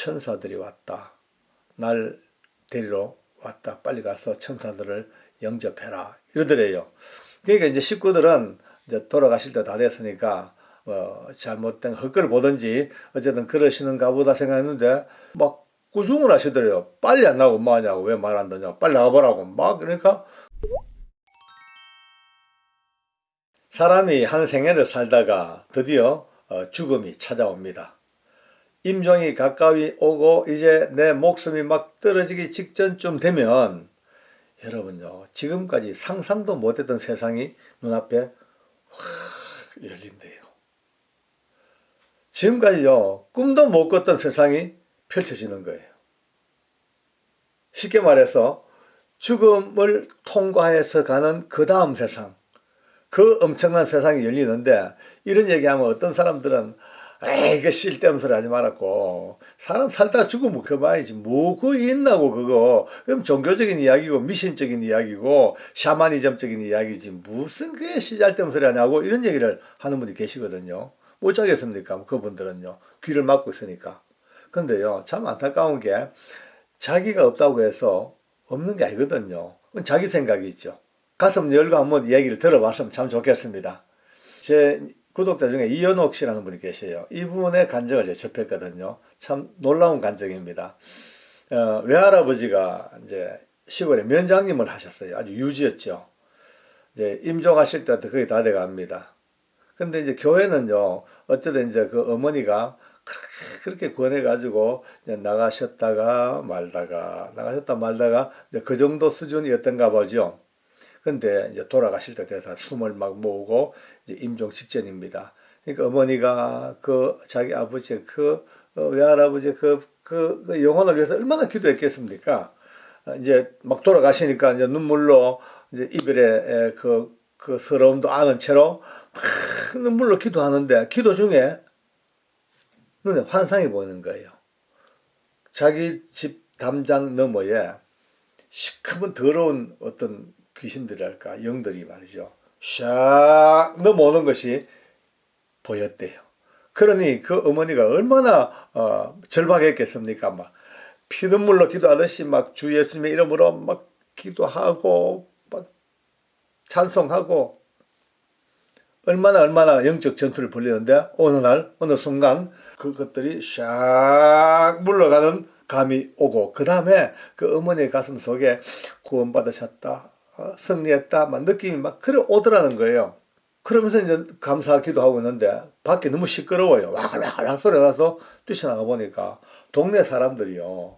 천사들이 왔다. 날 데리러 왔다. 빨리 가서 천사들을 영접해라. 이러더래요. 그러니까 이제 식구들은 이제 돌아가실 때 다 됐으니까 잘못된 헛걸 보든지 어쨌든 그러시는가 보다 생각했는데 막 꾸중을 하시더래요. 빨리 안 나오고 뭐하냐고, 왜 말 안 듣냐고, 빨리 나가보라고 막. 그러니까 사람이 한 생애를 살다가 드디어 죽음이 찾아옵니다. 임종이 가까이 오고 이제 내 목숨이 막 떨어지기 직전쯤 되면 여러분요, 지금까지 상상도 못했던 세상이 눈앞에 확 열린대요. 지금까지요, 꿈도 못 꿨던 세상이 펼쳐지는 거예요. 쉽게 말해서 죽음을 통과해서 가는 그 다음 세상, 그 엄청난 세상이 열리는데, 이런 얘기하면 어떤 사람들은 에이, 이거 쓸데없는 소리 하지 말았고, 사람 살다 죽으면 그만이지, 뭐 그거 있나고 그거. 그럼 종교적인 이야기고 미신적인 이야기고 샤머니즘적인 이야기지, 무슨 그게 쓸데없는 소리 하냐고 이런 얘기를 하는 분이 계시거든요. 못 자겠습니까? 그분들은요, 귀를 막고 있으니까. 근데요, 참 안타까운 게 자기가 없다고 해서 없는 게 아니거든요. 그건 자기 생각이 있죠. 가슴 열고 한번 얘기를 들어봤으면 참 좋겠습니다. 제 구독자 중에 이현옥 씨라는 분이 계세요. 이분의 간증을 제가 접했거든요. 참 놀라운 간증입니다. 외할아버지가 이제 시골에 면장님을 하셨어요. 아주 유지였죠. 이제 임종하실 때부터 거의 다 돼갑니다. 근데 이제 교회는요, 어쨌든 이제 그 어머니가 그렇게 권해가지고 나가셨다가 말다가 그 정도 수준이었던가 보죠. 근데 이제 돌아가실 때 돼서 숨을 막 모으고 이제 임종 직전입니다. 그러니까 어머니가 그 자기 아버지의 외할아버지의 그 영혼을 위해서 얼마나 기도했겠습니까? 이제 막 돌아가시니까 이제 눈물로 이제 이별의 그 서러움도 아는 채로 막 눈물로 기도하는데, 기도 중에 눈에 환상이 보이는 거예요. 자기 집 담장 너머에 시커먼 더러운 어떤 귀신들이랄까, 영들이 말이죠, 샥 넘어오는 것이 보였대요. 그러니 그 어머니가 얼마나 절박했겠습니까? 막 피눈물로 기도하듯이 막 주 예수님의 이름으로 막 기도하고 막 찬송하고 얼마나 영적 전투를 벌리는데, 어느 순간 그것들이 샥 물러가는 감이 오고, 그 다음에 그 어머니의 가슴 속에 구원받으셨다, 승리했다 막 느낌이 막 그래 오더라는 거예요. 그러면서 이제 감사하기도 하고 있는데 밖에 너무 시끄러워요. 와글와글 소리가 나서 뛰쳐나가 보니까 동네 사람들이요,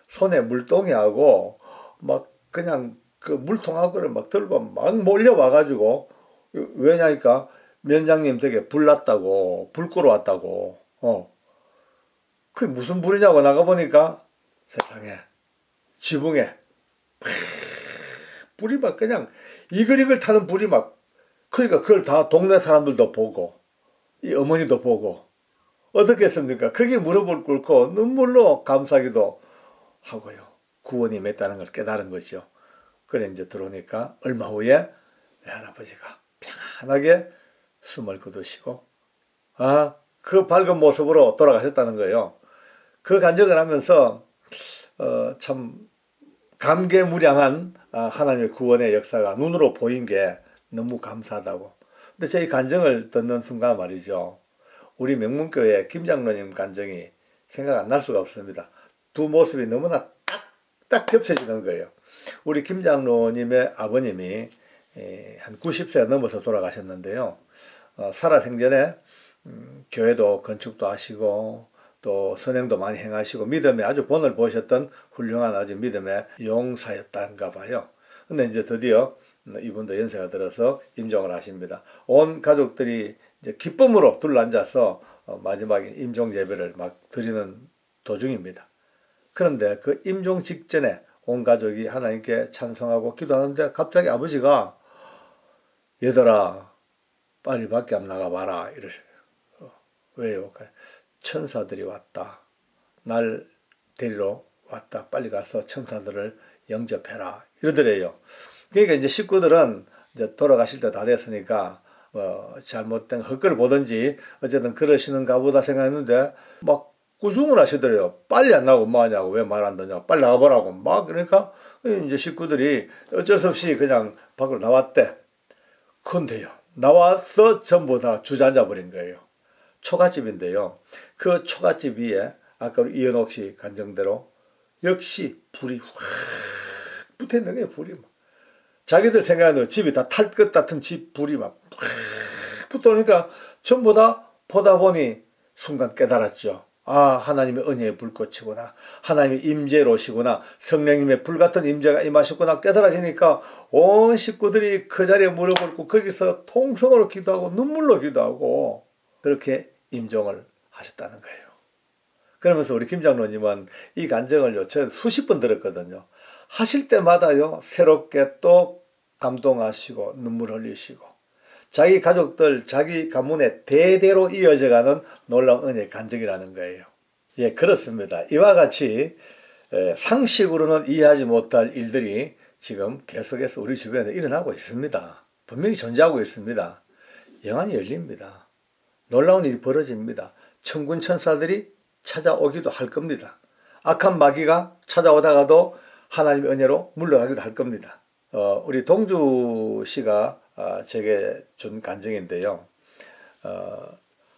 손에 물동이하고 막 그냥 그 물통하고를 막 들고 막 몰려와가지고, 왜냐니까 면장님 댁에 불 났다고, 불 끄러 왔다고. 그게 무슨 불이냐고 나가보니까 세상에 지붕에 불이 막 그냥 이글이글 타는 불이 막, 그러니까 그걸 다 동네 사람들도 보고 이 어머니도 보고 어떻게 했습니까? 그게 무릎을 꿇고 눈물로 감사하기도 하고요, 구원이 맺다는 걸 깨달은 것이요. 그래 이제 들어오니까 얼마 후에 외할아버지가 평안하게 숨을 거두시고 그 밝은 모습으로 돌아가셨다는 거예요. 그 간증을 하면서 참 감개무량한 하나님의 구원의 역사가 눈으로 보인 게 너무 감사하다고. 근데 제 이 간증을 듣는 순간 말이죠, 우리 명문교회 김장로님 간증이 생각 안 날 수가 없습니다. 두 모습이 너무나 딱 겹쳐지는 거예요. 우리 김장로님의 아버님이 한 90세가 넘어서 돌아가셨는데요. 살아생전에 교회도 건축도 하시고 또 선행도 많이 행하시고 믿음에 아주 본을 보셨던 훌륭한 아주 믿음의 용사였단가 봐요. 근데 이제 드디어 이분도 연세가 들어서 임종을 하십니다. 온 가족들이 이제 기쁨으로 둘러앉아서 마지막에 임종 예배를 막 드리는 도중입니다. 그런데 그 임종 직전에 온 가족이 하나님께 찬송하고 기도하는데 갑자기 아버지가 얘들아 빨리 밖에 한번 나가봐라 이러셔요. 왜요? 천사들이 왔다. 날 데리러 왔다. 빨리 가서 천사들을 영접해라 이러더래요. 그러니까 이제 식구들은 이제 돌아가실 때 다 됐으니까 잘못된 헛걸 보든지 어쨌든 그러시는가 보다 생각했는데 막 꾸중을 하시더래요. 빨리 안 나오고 뭐 하냐고, 왜 말 안 듣냐고, 빨리 나가보라고. 막 그러니까 이제 식구들이 어쩔 수 없이 그냥 밖으로 나왔대. 근데요, 나와서 전부 다 주저앉아 버린 거예요. 초가집인데요. 그 초가집 위에 아까 이현옥 씨 간증대로 역시 불이 확 붙어있는 거예요. 불이 막. 자기들 생각에는 집이 다 탈 것 같은 집 불이 막 붙어오니까 전부 다 보다 보니 순간 깨달았죠. 아, 하나님의 은혜의 불꽃이구나. 하나님의 임재로시구나. 성령님의 불같은 임재가 임하셨구나. 깨달아지니까 온 식구들이 그 자리에 무릎 꿇고 거기서 통성으로 기도하고 눈물로 기도하고 그렇게 임종을 하셨다는 거예요. 그러면서 우리 김 장로님은 이 간증을요, 제가 수십 번 들었거든요. 하실 때마다요, 새롭게 또 감동하시고 눈물 흘리시고 자기 가족들, 자기 가문에 대대로 이어져가는 놀라운 은혜의 간증이라는 거예요. 예, 그렇습니다. 이와 같이 상식으로는 이해하지 못할 일들이 지금 계속해서 우리 주변에 일어나고 있습니다. 분명히 존재하고 있습니다. 영안이 열립니다. 놀라운 일이 벌어집니다. 천군 천사들이 찾아오기도 할 겁니다. 악한 마귀가 찾아오다가도 하나님의 은혜로 물러가기도 할 겁니다. 우리 동주 씨가 제게 준 간증인데요.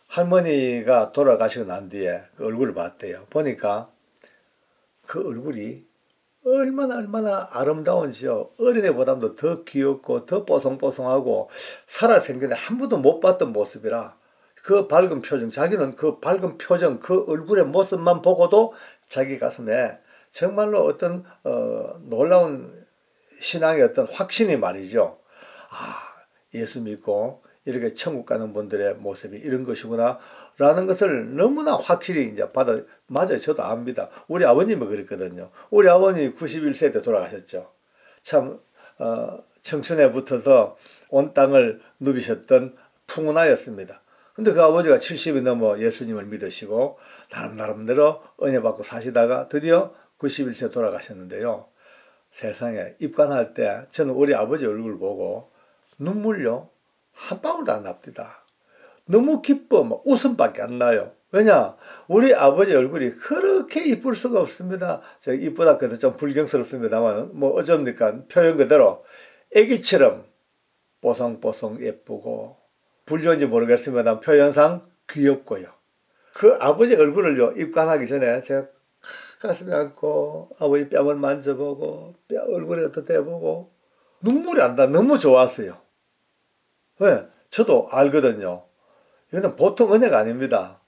할머니가 돌아가시고 난 뒤에 그 얼굴을 봤대요. 보니까 그 얼굴이 얼마나 아름다운지요. 어린애보다도 더 귀엽고 더 뽀송뽀송하고 살아생전에 한 번도 못 봤던 모습이라 그 밝은 표정, 자기는 그 밝은 표정, 그 얼굴의 모습만 보고도 자기 가슴에 정말로 어떤 놀라운 신앙의 어떤 확신이 말이죠. 아, 예수 믿고 이렇게 천국 가는 분들의 모습이 이런 것이구나 라는 것을 너무나 확실히 이제 맞아요. 저도 압니다. 우리 아버님이 그랬거든요. 우리 아버님이 91세 때 돌아가셨죠. 참 청춘에 붙어서 온 땅을 누비셨던 풍운하였습니다. 근데 그 아버지가 70이 넘어 예수님을 믿으시고 나름대로 은혜 받고 사시다가 드디어 91세 돌아가셨는데요. 세상에 입관할 때 저는 우리 아버지 얼굴 보고 눈물요 한 방울도 안 납니다. 너무 기뻐 막 웃음밖에 안 나요. 왜냐, 우리 아버지 얼굴이 그렇게 이쁠 수가 없습니다. 제가 이쁘다 그래서 좀 불경스럽습니다만 뭐 어쩝니까, 표현 그대로 애기처럼 뽀송뽀송 예쁘고 불리운지 모르겠습니다. 표현상 귀엽고요. 그 아버지 얼굴을요 입관하기 전에 제가 가슴에 안고 아버지 뺨을 만져보고 얼굴에도 대보고 눈물이 안 나. 너무 좋았어요. 왜? 저도 알거든요. 이거는 보통 은혜가 아닙니다.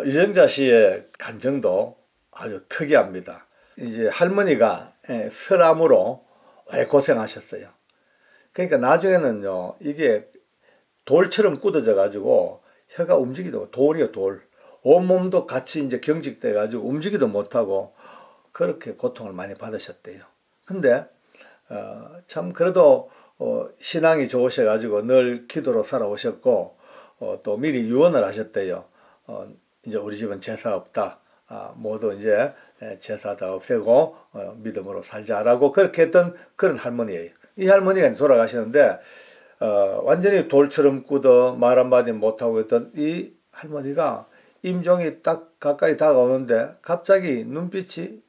유정자 씨의 간증도 아주 특이합니다. 이제 할머니가 설암으로 오래 고생하셨어요. 그러니까 나중에는요, 이게 돌처럼 굳어져 가지고 혀가 움직이도 돌이요, 돌. 온몸도 같이 이제 경직돼 가지고 움직이도 못하고 그렇게 고통을 많이 받으셨대요. 근데 참 그래도 신앙이 좋으셔 가지고 늘 기도로 살아오셨고 또 미리 유언을 하셨대요. 이제 우리 집은 제사 없다. 모두 이제 제사 다 없애고 믿음으로 살자라고 그렇게 했던 그런 할머니예요. 이 할머니가 돌아가시는데 완전히 돌처럼 굳어 말 한마디 못하고 있던 이 할머니가 임종이 딱 가까이 다가오는데 갑자기 눈빛이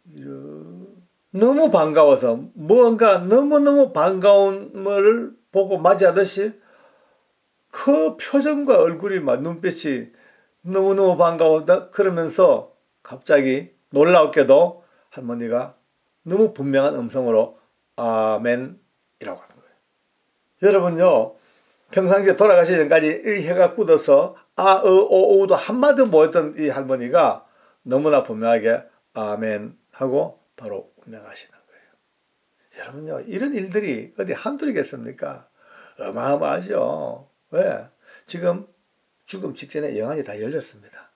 너무 반가워서 뭔가 너무너무 반가움을 보고 맞이하듯이 그 표정과 얼굴이 막 눈빛이 너무너무 반가웠다 그러면서 갑자기 놀라웠게도 할머니가 너무 분명한 음성으로 아멘이라고 하는 거예요. 여러분요, 평상시에 돌아가시기 전까지 이 혀가 굳어서 오우도 한마디 못했던 이 할머니가 너무나 분명하게 아멘 하고 바로 운명하시는 거예요. 여러분요, 이런 일들이 어디 한둘이겠습니까? 어마어마하죠. 왜? 지금 죽음 직전에 영안이 다 열렸습니다.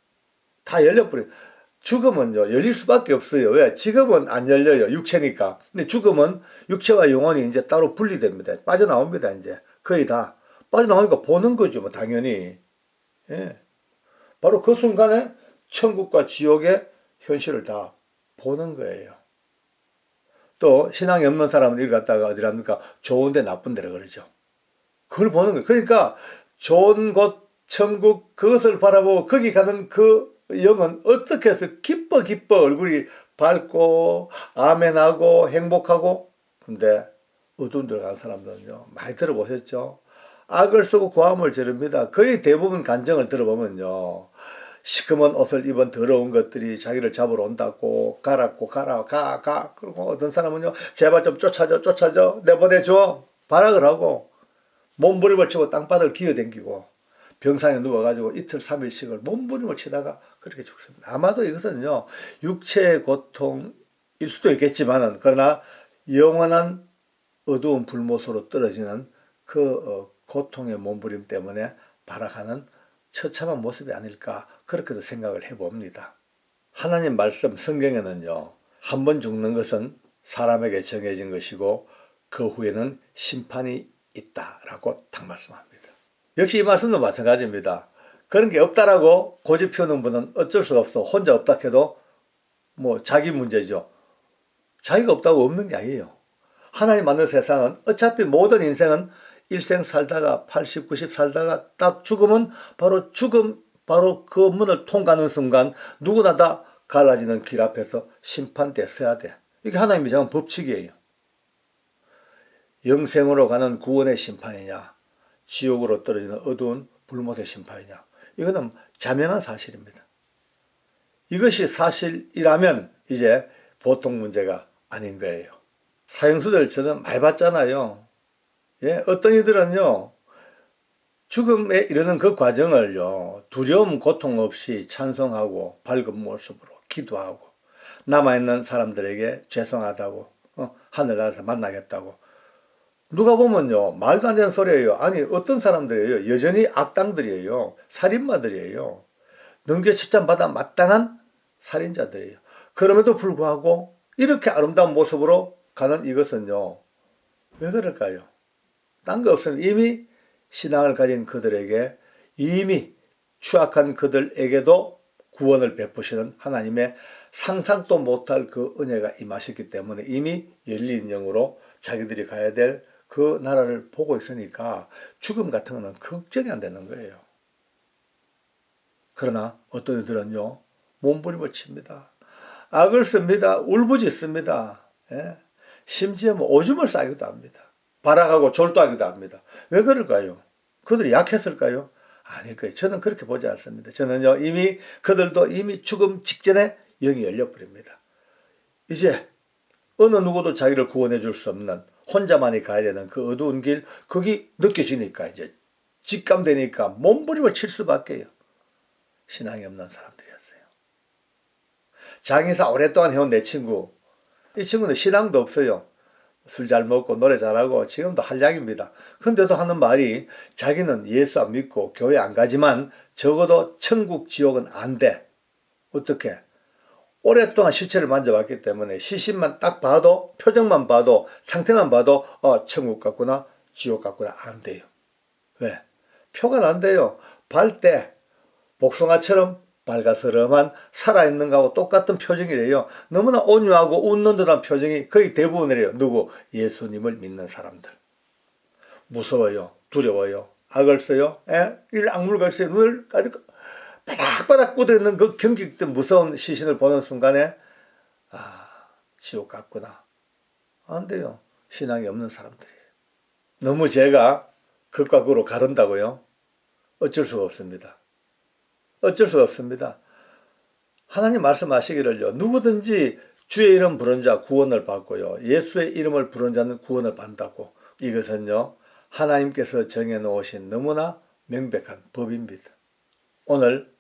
다 열려버려요. 죽음은요, 열릴 수밖에 없어요. 왜? 지금은 안 열려요. 육체니까. 근데 죽음은 육체와 영혼이 이제 따로 분리됩니다. 빠져나옵니다, 이제. 거의 다. 빠져나오니까 보는 거죠, 뭐, 당연히. 예. 바로 그 순간에 천국과 지옥의 현실을 다 보는 거예요. 또, 신앙이 없는 사람은 이걸 갖다가 어디랍니까? 좋은데 나쁜 데라 그러죠. 그걸 보는 거예요. 그러니까, 좋은 곳, 천국, 그것을 바라보고 거기 가는 그 영은 어떻게 해서 기뻐 얼굴이 밝고 아멘하고 행복하고. 근데 어두운 데로 가는 사람들은요, 많이 들어보셨죠? 악을 쓰고 고함을 지릅니다. 거의 대부분 간증을 들어보면요, 시커먼 옷을 입은 더러운 것들이 자기를 잡으러 온다고 가라고 가. 그리고 어떤 사람은요, 제발 좀 쫓아줘 내보내줘 발악을 하고 몸부림을 치고 땅바닥을 기어댕기고 병상에 누워가지고 이틀 3일씩을 몸부림을 치다가 그렇게 죽습니다. 아마도 이것은요, 육체의 고통일 수도 있겠지만은, 그러나 영원한 어두운 불못으로 떨어지는 그 고통의 몸부림 때문에 발악하는 처참한 모습이 아닐까, 그렇게도 생각을 해봅니다. 하나님 말씀 성경에는요, 한 번 죽는 것은 사람에게 정해진 것이고 그 후에는 심판이 있다라고 딱 말씀합니다. 역시 이 말씀도 마찬가지입니다. 그런 게 없다라고 고집 피우는 분은 어쩔 수가 없어. 혼자 없다 해도 뭐 자기 문제죠. 자기가 없다고 없는 게 아니에요. 하나님 만든 세상은 어차피 모든 인생은 일생 살다가 80, 90 살다가 딱 죽으면 바로 그 문을 통과하는 순간 누구나 다 갈라지는 길 앞에서 심판대에 서야 돼. 이게 하나님이 정한 법칙이에요. 영생으로 가는 구원의 심판이냐, 지옥으로 떨어지는 어두운 불못의 심판이냐, 이거는 자명한 사실입니다. 이것이 사실이라면 이제 보통 문제가 아닌 거예요. 사형수들 저는 많이 봤잖아요. 예, 어떤 이들은요, 죽음에 이르는 그 과정을요, 두려움 고통 없이 찬송하고 밝은 모습으로 기도하고 남아있는 사람들에게 죄송하다고, 하늘나라에서 만나겠다고. 누가 보면요, 말도 안 되는 소리예요. 아니, 어떤 사람들이에요? 여전히 악당들이에요. 살인마들이에요. 능죄처참받아 마땅한 살인자들이에요. 그럼에도 불구하고 이렇게 아름다운 모습으로 가는 이것은요, 왜 그럴까요? 딴 거 없으면 이미 신앙을 가진 그들에게, 이미 추악한 그들에게도 구원을 베푸시는 하나님의 상상도 못할 그 은혜가 임하셨기 때문에 이미 열린 영으로 자기들이 가야 될 그 나라를 보고 있으니까 죽음 같은 거는 걱정이 안 되는 거예요. 그러나 어떤 이들은요, 몸부림을 칩니다. 악을 씁니다. 울부짖습니다. 예? 심지어 오줌을 싸기도 합니다. 발악하고 졸도하기도 합니다. 왜 그럴까요? 그들이 약했을까요? 아닐 거예요. 저는 그렇게 보지 않습니다. 저는요, 그들도 이미 죽음 직전에 영이 열려버립니다. 이제 어느 누구도 자기를 구원해 줄 수 없는, 혼자만이 가야 되는 그 어두운 길, 거기 느껴지니까 이제 직감되니까 몸부림을 칠 수밖에요. 신앙이 없는 사람들이었어요. 장의사 오랫동안 해온 내 친구, 이 친구는 신앙도 없어요. 술 잘 먹고 노래 잘하고 지금도 한량입니다. 근데도 하는 말이, 자기는 예수 안 믿고 교회 안 가지만 적어도 천국 지옥은 안 돼. 어떻게? 오랫동안 시체를 만져봤기 때문에 시신만 딱 봐도, 표정만 봐도, 상태만 봐도 천국 같구나 지옥 같구나 안 돼요. 왜? 표가 난대요. 발대 복숭아처럼 밝아스름한 살아있는 거하고 똑같은 표정이래요. 너무나 온유하고 웃는 듯한 표정이 거의 대부분이래요. 누구? 예수님을 믿는 사람들. 무서워요. 두려워요. 악을 써요. 이 악물고 있어요. 눈을 바닥바닥 꽂아있는 그 경직된 무서운 시신을 보는 순간에 지옥 같구나. 안 돼요. 신앙이 없는 사람들이에요. 너무 제가 극과 극으로 가른다고요? 어쩔 수가 없습니다. 어쩔 수가 없습니다. 하나님 말씀하시기를요, 누구든지 주의 이름 부른 자 구원을 받고요, 예수의 이름을 부른 자는 구원을 받는다고. 이것은요, 하나님께서 정해놓으신 너무나 명백한 법입니다. 오늘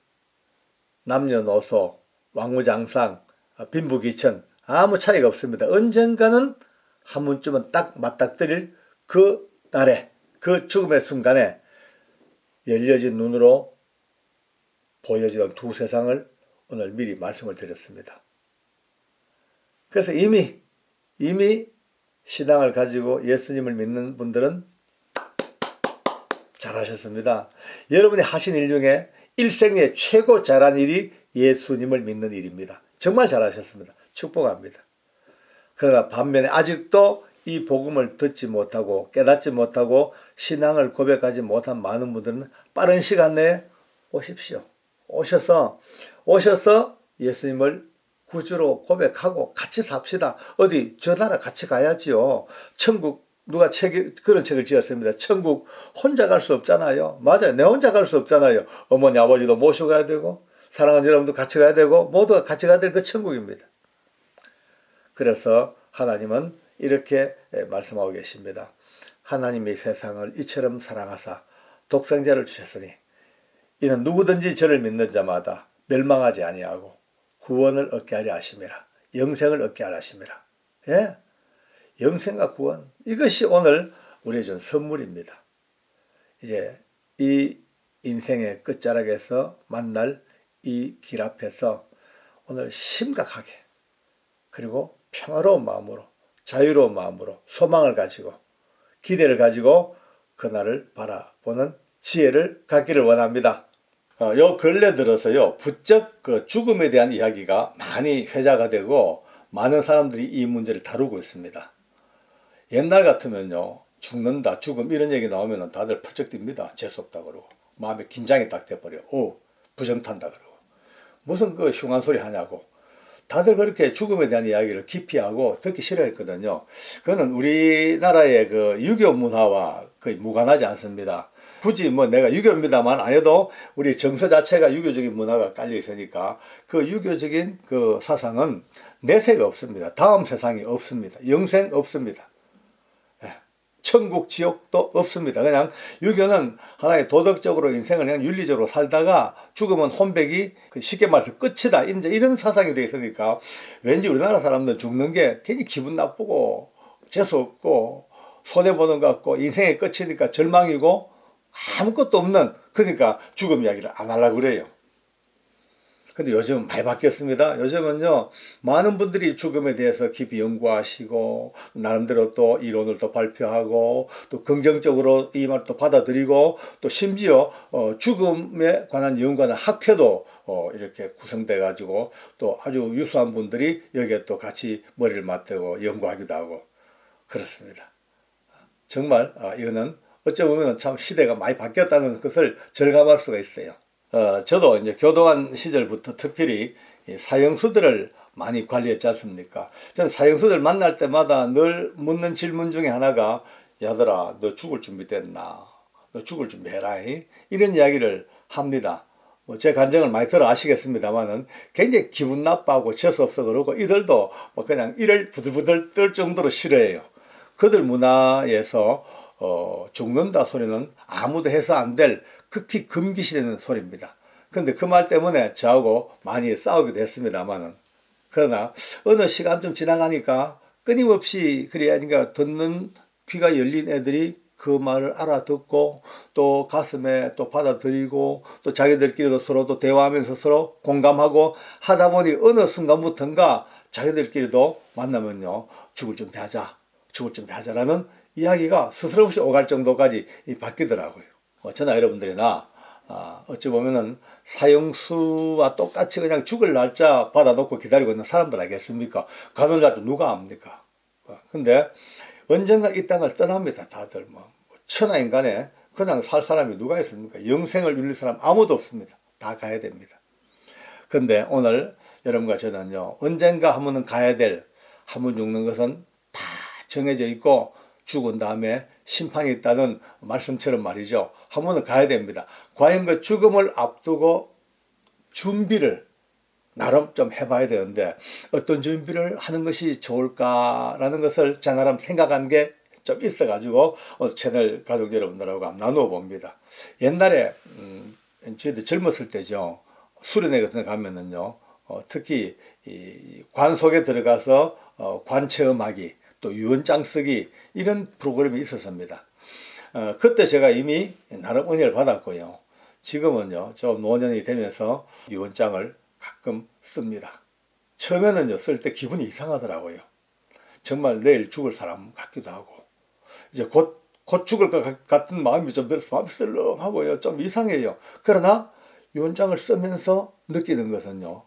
남녀노소, 왕무장상, 빈부귀천 아무 차이가 없습니다. 언젠가는 한 번쯤은 딱 맞닥뜨릴 그 날에, 그 죽음의 순간에 열려진 눈으로 보여지던 두 세상을 오늘 미리 말씀을 드렸습니다. 그래서 이미 신앙을 가지고 예수님을 믿는 분들은 잘하셨습니다. 여러분이 하신 일 중에 일생에 최고 잘한 일이 예수님을 믿는 일입니다. 정말 잘하셨습니다. 축복합니다. 그러나 반면에 아직도 이 복음을 듣지 못하고 깨닫지 못하고 신앙을 고백하지 못한 많은 분들은 빠른 시간 내에 오십시오. 오셔서 예수님을 구주로 고백하고 같이 삽시다. 어디 저 나라 같이 가야지요. 천국 누가 그런 책을 지었습니다. 천국 혼자 갈 수 없잖아요. 맞아요. 내 혼자 갈 수 없잖아요. 어머니 아버지도 모시고 가야 되고 사랑하는 여러분도 같이 가야 되고 모두가 같이 가야 될 그 천국입니다. 그래서 하나님은 이렇게 말씀하고 계십니다. 하나님이 세상을 이처럼 사랑하사 독생자를 주셨으니 이는 누구든지 저를 믿는 자마다 멸망하지 아니하고 구원을 얻게 하려 하심이라. 영생을 얻게 하려 하심이라. 예? 영생과 구원, 이것이 오늘 우리에게 준 선물입니다. 이제 이 인생의 끝자락에서 만날 이 길 앞에서 오늘 심각하게 그리고 평화로운 마음으로 자유로운 마음으로 소망을 가지고 기대를 가지고 그날을 바라보는 지혜를 갖기를 원합니다. 요 근래 들어서요 부쩍 그 죽음에 대한 이야기가 많이 회자가 되고 많은 사람들이 이 문제를 다루고 있습니다. 옛날 같으면요 죽는다 죽음 이런 얘기 나오면 다들 펄쩍 뜁니다. 재수없다 그러고 마음에 긴장이 딱 돼버려. 부정탄다 그러고 무슨 그 흉한 소리 하냐고 다들 그렇게 죽음에 대한 이야기를 기피하고 듣기 싫어했거든요. 그거는 우리나라의 그 유교 문화와 거의 무관하지 않습니다. 굳이 뭐 내가 유교입니다만 아니어도 우리 정서 자체가 유교적인 문화가 깔려 있으니까 그 유교적인 그 사상은 내세가 없습니다. 다음 세상이 없습니다. 영생 없습니다. 천국 지옥도 없습니다. 그냥 유교는 하나의 도덕적으로 인생을 그냥 윤리적으로 살다가 죽으면 혼백이 쉽게 말해서 끝이다. 이제 이런 사상이 되어 있으니까 왠지 우리나라 사람들은 죽는 게 괜히 기분 나쁘고 재수없고 손해보는 것 같고 인생의 끝이니까 절망이고 아무것도 없는 그러니까 죽음 이야기를 안 하려고 그래요. 근데 요즘 많이 바뀌었습니다. 요즘은요, 많은 분들이 죽음에 대해서 깊이 연구하시고, 나름대로 또 이론을 또 발표하고, 또 긍정적으로 이 말을 또 받아들이고, 또 심지어, 죽음에 관한 연구하는 학회도, 이렇게 구성돼가지고, 또 아주 유수한 분들이 여기에 또 같이 머리를 맞대고 연구하기도 하고, 그렇습니다. 정말, 이거는 어찌 보면 참 시대가 많이 바뀌었다는 것을 절감할 수가 있어요. 저도 이제 교도관 시절부터 특별히 사형수들을 많이 관리했지 않습니까? 저는 사형수들 만날 때마다 늘 묻는 질문 중에 하나가 야들아 너 죽을 준비 됐나? 너 죽을 준비해라. 이런 이야기를 합니다. 제 간증을 많이 들어 아시겠습니다만은 굉장히 기분 나빠하고 재수없어 그러고 이들도 뭐 그냥 이를 부들부들 떨 정도로 싫어해요. 그들 문화에서 죽는다 소리는 아무도 해서 안 될 극히 금기시되는 소리입니다. 그런데 그 말 때문에 저하고 많이 싸우기도 했습니다만은 그러나 어느 시간 좀 지나가니까 끊임없이 그러니까 듣는 귀가 열린 애들이 그 말을 알아듣고 또 가슴에 또 받아들이고 또 자기들끼리도 서로 또 대화하면서 서로 공감하고 하다 보니 어느 순간부터인가 자기들끼리도 만나면요 죽을 준비하자라는 이야기가 스스럼없이 오갈 정도까지 바뀌더라고요. 저나 여러분들이나 어찌 보면은 사형수와 똑같이 그냥 죽을 날짜 받아놓고 기다리고 있는 사람들 아니겠습니까? 가는 날도 누가 압니까? 근데 언젠가 이 땅을 떠납니다. 다들 뭐 천하인간에 그냥 살 사람이 누가 있습니까? 영생을 누릴 사람 아무도 없습니다. 다 가야 됩니다. 근데 오늘 여러분과 저는요 언젠가 한 번은 가야 될 한 번 죽는 것은 다 정해져 있고 죽은 다음에 심판이 있다는 말씀처럼 말이죠. 한 번은 가야 됩니다. 과연 그 죽음을 앞두고 준비를 나름 좀 해봐야 되는데 어떤 준비를 하는 것이 좋을까라는 것을 제 나름 생각한 게 좀 있어가지고 채널 가족 여러분들하고 한번 나누어 봅니다. 옛날에 저희들 젊었을 때죠. 수련회 같은 데 가면은요. 특히 이 관 속에 들어가서 관 체험하기 또 유언장 쓰기 이런 프로그램이 있었습니다. 그때 제가 이미 나름 은혜를 받았고요. 지금은요 좀 노년이 되면서 유언장을 가끔 씁니다. 처음에는요 쓸 때 기분이 이상하더라고요. 정말 내일 죽을 사람 같기도 하고 이제 곧 죽을 것 같은 마음이 좀 들어서 마음이 쓸렁하고요 좀 이상해요. 그러나 유언장을 쓰면서 느끼는 것은요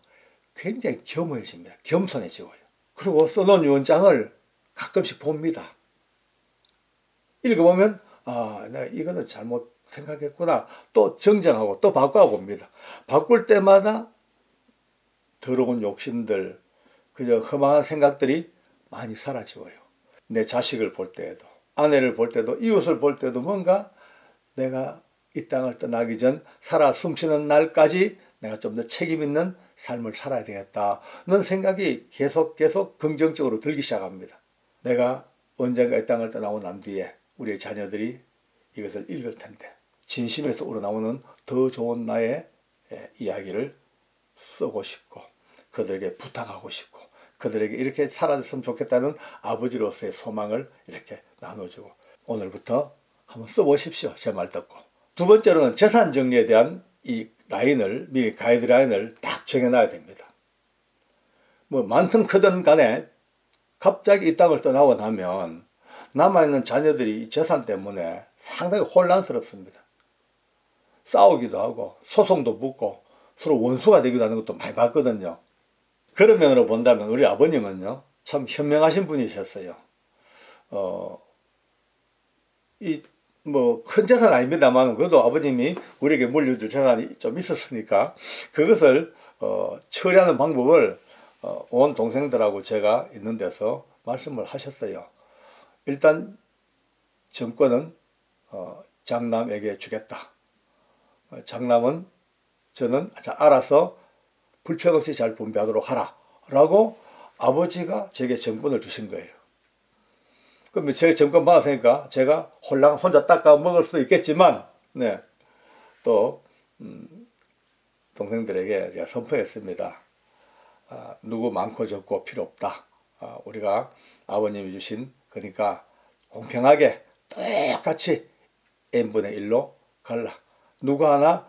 굉장히 겸허해집니다. 겸손해지고요. 그리고 써놓은 유언장을 가끔씩 봅니다. 읽어보면 내가 이거는 잘못 생각했구나. 또 정정하고 또 바꿔봅니다. 바꿀 때마다 더러운 욕심들, 그저 허망한 생각들이 많이 사라지고요. 내 자식을 볼 때에도, 아내를 볼 때도, 이웃을 볼 때도 뭔가 내가 이 땅을 떠나기 전 살아 숨쉬는 날까지 내가 좀 더 책임 있는 삶을 살아야 되겠다는 생각이 계속 긍정적으로 들기 시작합니다. 내가 언젠가 이 땅을 떠나고 난 뒤에 우리의 자녀들이 이것을 읽을 텐데 진심에서 우러나오는 더 좋은 나의 이야기를 쓰고 싶고 그들에게 부탁하고 싶고 그들에게 이렇게 살아줬으면 좋겠다는 아버지로서의 소망을 이렇게 나눠주고 오늘부터 한번 써보십시오. 제 말 듣고. 두 번째로는 재산 정리에 대한 이 라인을 미리 가이드라인을 딱 정해놔야 됩니다. 뭐 많든 크든 간에 갑자기 이 땅을 떠나고 나면 남아있는 자녀들이 이 재산 때문에 상당히 혼란스럽습니다. 싸우기도 하고 소송도 붙고 서로 원수가 되기도 하는 것도 많이 봤거든요. 그런 면으로 본다면 우리 아버님은요 참 현명하신 분이셨어요. 뭐 큰 재산 아닙니다만 그래도 아버님이 우리에게 물려줄 재산이 좀 있었으니까 그것을 처리하는 방법을 온 동생들하고 제가 있는 데서 말씀을 하셨어요. 일단 정권은 장남에게 주겠다. 장남은 저는 알아서 불평 없이 잘 분배하도록 하라 라고 아버지가 제게 정권을 주신 거예요. 그럼 제가 정권 받았으니까 제가 홀랑 혼자 닦아 먹을 수 있겠지만 네, 또 동생들에게 제가 선포했습니다. 누구 많고 적고 필요 없다. 우리가 아버님이 주신 그러니까 공평하게 똑같이 n분의 1로 갈라. 누구 하나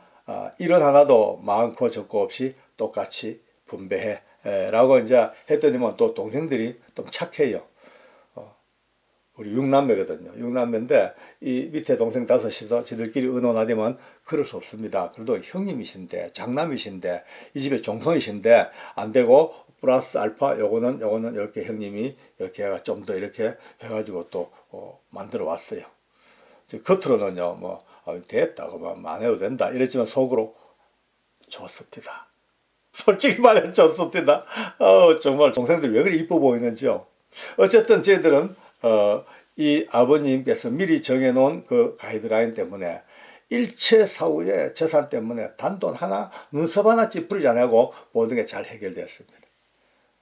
1원 하나도 많고 적고 없이 똑같이 분배해 라고 이제 했더니만 또 동생들이 좀 착해요. 우리 6남매거든요. 6남매인데 이 밑에 동생 5이서 지들끼리 의논하되면 그럴 수 없습니다. 그래도 형님이신데 장남이신데 이 집의 종손이신데 안 되고 플러스 알파 요거는 이렇게 형님이 이렇게 해가 좀 더 이렇게 해가지고 또 만들어 왔어요. 겉으로는요 뭐 됐다고 안 해도 된다 이랬지만 속으로 좋습니다. 솔직히 말해 좋습니다. 정말 동생들이 왜 그리 이뻐 보이는지요. 어쨌든 저희들은 이 아버님께서 미리 정해놓은 그 가이드라인 때문에 일체 사후의 재산 때문에 단돈 하나 눈썹 하나 찌푸리지 않고 모든 게 잘 해결되었습니다.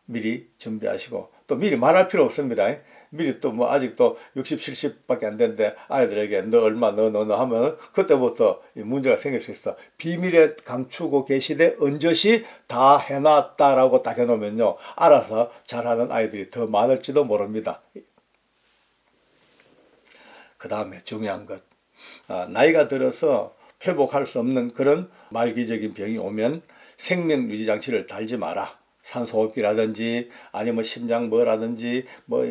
미리 준비하시고 또 미리 말할 필요 없습니다. 미리 또 뭐 아직도 60, 70밖에 안 되는데 아이들에게 너 얼마 너 하면 그때부터 문제가 생길 수 있어. 비밀에 감추고 계시되 언저시 다 해놨다라고 딱 해놓으면요 알아서 잘하는 아이들이 더 많을지도 모릅니다. 그 다음에 중요한 것 나이가 들어서 회복할 수 없는 그런 말기적인 병이 오면 생명유지장치를 달지 마라. 산소호흡기라든지 아니면 심장뭐라든지 뭐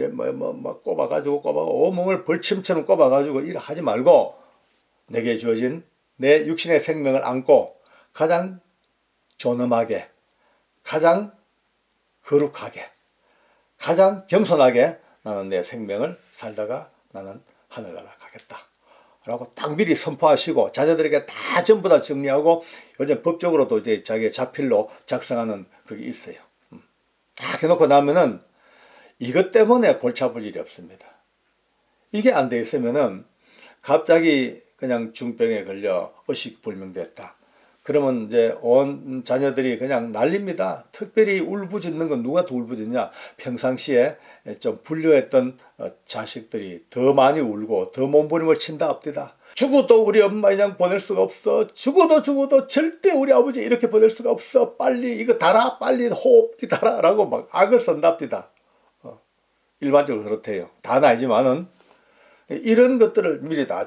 꼽아가지고 온몸을 벌침처럼 꼽아가지고 일 하지 말고 내게 주어진 내 육신의 생명을 안고 가장 존엄하게 가장 거룩하게 가장 겸손하게 나는 내 생명을 살다가 나는 하늘나라 가겠다 라고 딱 미리 선포하시고 자녀들에게 다 전부 다 정리하고 요즘 법적으로도 이제 자기의 자필로 작성하는 그게 있어요. 다 해놓고 나면은 이것 때문에 골치 아플 일이 없습니다. 이게 안 돼 있으면은 갑자기 그냥 중병에 걸려 의식불명됐다. 그러면 이제 온 자녀들이 그냥 난립니다. 특별히 울부짖는 건 누가 더 울부짖냐. 평상시에 좀 불효했던 자식들이 더 많이 울고 더 몸부림을 친다 합디다. 죽어도 우리 엄마 그냥 보낼 수가 없어. 죽어도 절대 우리 아버지 이렇게 보낼 수가 없어. 빨리 이거 달아. 빨리 호흡기 달아. 라고 막 악을 쓴답디다. 일반적으로 그렇대요. 다는 아니지만은 이런 것들을 미리 다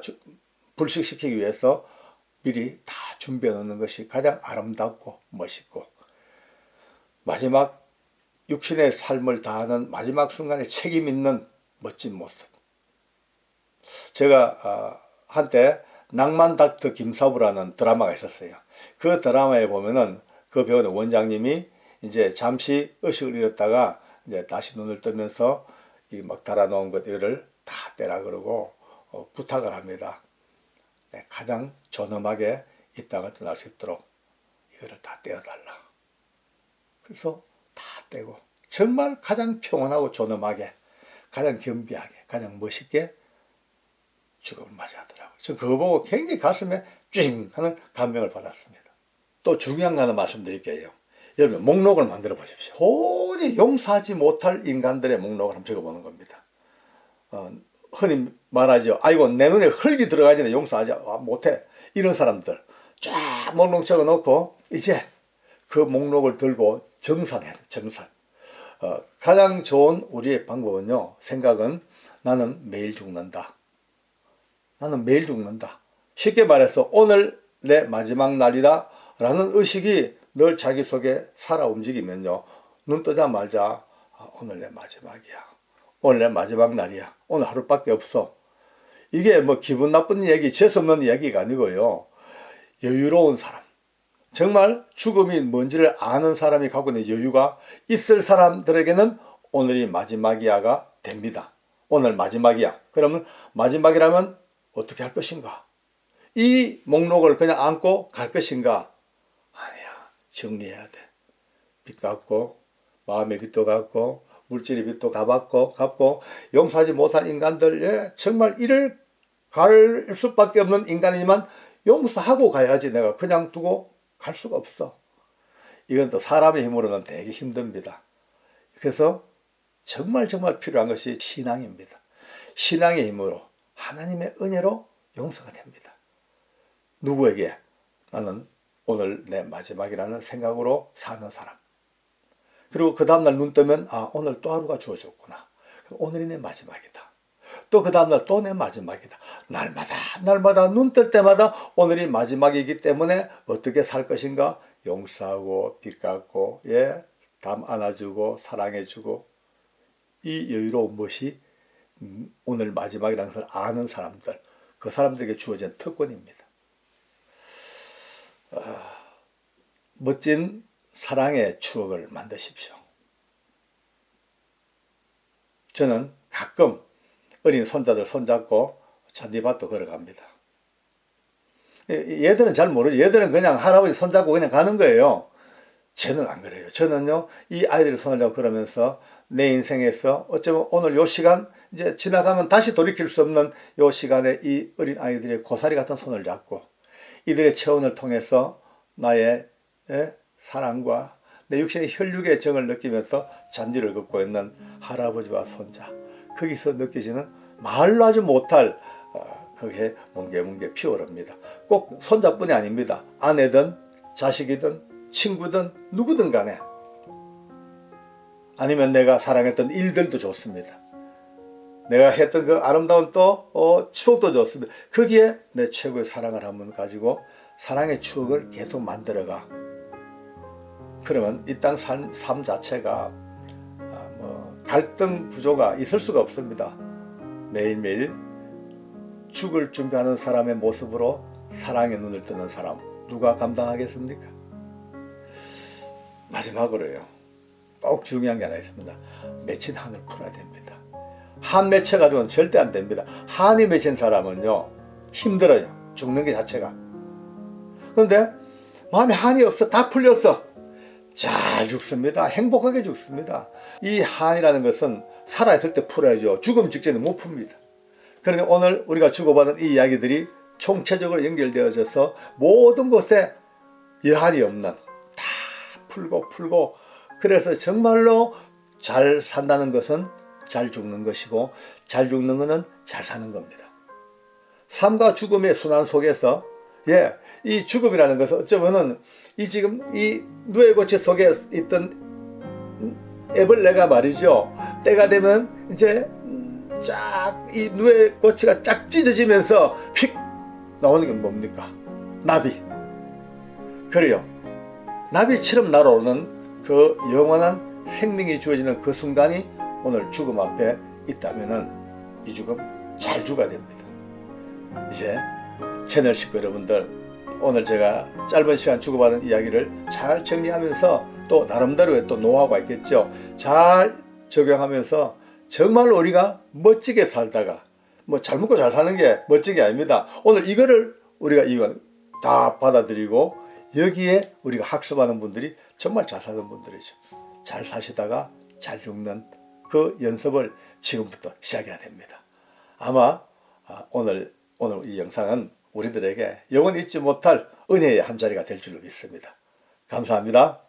불식시키기 위해서 미리 다 준비해 놓는 것이 가장 아름답고 멋있고 마지막 육신의 삶을 다하는 마지막 순간에 책임 있는 멋진 모습. 제가 한때 낭만 닥터 김사부라는 드라마가 있었어요. 그 드라마에 보면은 그 배우는 원장님이 이제 잠시 의식을 잃었다가 이제 다시 눈을 뜨면서 이 막 달아놓은 것 이거를 다 떼라 그러고 부탁을 합니다. 가장 존엄하게 이 땅을 떠날 수 있도록 이거를 다 떼어달라. 그래서 다 떼고 정말 가장 평온하고 존엄하게, 가장 겸비하게, 가장 멋있게 죽음을 맞이하더라고요. 저는 그거 보고 굉장히 가슴에 쥐잉 하는 감명을 받았습니다. 또 중요한 거 하나 말씀드릴게요. 여러분, 목록을 만들어 보십시오. 도저히 용서하지 못할 인간들의 목록을 한번 적어보는 겁니다. 흔히 말하죠. 아이고, 내 눈에 흙이 들어가지 용서하지 못해. 이런 사람들 쫙 목록 적어놓고 이제 그 목록을 들고 정산해. 정산. 가장 좋은 우리의 방법은요, 생각은 나는 매일 죽는다. 나는 매일 죽는다. 쉽게 말해서 오늘 내 마지막 날이다 라는 의식이 늘 자기 속에 살아 움직이면요, 눈 뜨자마자 오늘 내 마지막이야. 오늘 내 마지막 날이야. 오늘 하루밖에 없어. 이게 뭐 기분 나쁜 얘기, 재수없는 이야기가 아니고요, 여유로운 사람, 정말 죽음이 뭔지를 아는 사람이 갖고 있는 여유가 있을 사람들에게는 오늘이 마지막이야가 됩니다. 오늘 마지막이야. 그러면 마지막이라면 어떻게 할 것인가? 이 목록을 그냥 안고 갈 것인가? 아니야. 정리해야 돼. 빚 갚고, 마음의 빚도 갚고, 물질의 빚도 갚고, 용서하지 못한 인간들, 정말 이를 갈 수밖에 없는 인간이지만 용서하고 가야지. 내가 그냥 두고 갈 수가 없어. 이건 또 사람의 힘으로는 되게 힘듭니다. 그래서 정말 필요한 것이 신앙입니다. 신앙의 힘으로, 하나님의 은혜로 용서가 됩니다. 누구에게? 나는 오늘 내 마지막이라는 생각으로 사는 사람. 그리고 그 다음날 눈 뜨면 오늘 또 하루가 주어졌구나. 오늘이 내 마지막이다. 또 그 다음날 또 내 마지막이다. 날마다 눈 뜰 때마다 오늘이 마지막이기 때문에 어떻게 살 것인가? 용서하고 빚 갚고, 담 안아주고 사랑해주고, 이 여유로운 것이 오늘 마지막이라는 것을 아는 사람들, 그 사람들에게 주어진 특권입니다. 멋진 사랑의 추억을 만드십시오. 저는 가끔 어린 손자들 손잡고 잔디밭도 걸어갑니다. 얘들은 잘 모르죠. 얘들은 그냥 할아버지 손잡고 그냥 가는 거예요. 저는 안 그래요. 저는요, 이 아이들의 손을 잡고 걸으면서 내 인생에서 어쩌면 오늘 요 시간, 이제 지나가면 다시 돌이킬 수 없는 요 시간에 이 어린 아이들의 고사리 같은 손을 잡고 이들의 체온을 통해서 나의 사랑과 내 육신의 혈육의 정을 느끼면서 잔디를 걷고 있는 할아버지와 손자, 거기서 느껴지는 말로 하지 못할 그게 뭉게뭉게 피어오릅니다. 꼭 손자뿐이 아닙니다. 아내든 자식이든 친구든 누구든 간에, 아니면 내가 사랑했던 일들도 좋습니다. 내가 했던 그 아름다운 또 추억도 좋습니다. 거기에 내 최고의 사랑을 한번 가지고 사랑의 추억을 계속 만들어가. 그러면 이 땅 삶 자체가 갈등 구조가 있을 수가 없습니다. 매일매일 죽을 준비하는 사람의 모습으로 사랑의 눈을 뜨는 사람, 누가 감당하겠습니까? 마지막으로요, 꼭 중요한 게 하나 있습니다. 맺힌 한을 풀어야 됩니다. 한 맺혀가지고는 절대 안 됩니다. 한이 맺힌 사람은요, 힘들어요. 죽는 게 자체가. 그런데 마음에 한이 없어. 다 풀렸어. 잘 죽습니다. 행복하게 죽습니다. 이 한이라는 것은 살아있을 때 풀어야죠. 죽음 직전에 못 풉니다. 그런데 오늘 우리가 주고받은 이 이야기들이 총체적으로 연결되어져서 모든 곳에 여한이 없는, 다 풀고 그래서 정말로 잘 산다는 것은 잘 죽는 것이고, 잘 죽는 것은 잘 사는 겁니다. 삶과 죽음의 순환 속에서 이 죽음이라는 것은 어쩌면은 지금 이 누에고치 속에 있던 애벌레가 말이죠, 때가 되면 이제 쫙 이 누에고치가 쫙 찢어지면서 휙 나오는 게 뭡니까? 나비. 그래요. 나비처럼 날아오는 그 영원한 생명이 주어지는 그 순간이 오늘 죽음 앞에 있다면은 이 죽음 잘 죽어야 됩니다. 이제 채널 식구 여러분들, 오늘 제가 짧은 시간 주고받은 이야기를 잘 정리하면서 또 나름대로의 또 노하우가 있겠죠. 잘 적용하면서 정말로 우리가 멋지게 살다가, 뭐 잘 먹고 잘 사는 게 멋진 게 아닙니다. 오늘 이거를 우리가 이건 다 받아들이고 여기에 우리가 학습하는 분들이 정말 잘 사는 분들이죠. 잘 사시다가 잘 죽는 그 연습을 지금부터 시작해야 됩니다. 아마 오늘 이 영상은 우리들에게 영원히 잊지 못할 은혜의 한 자리가 될 줄로 믿습니다. 감사합니다.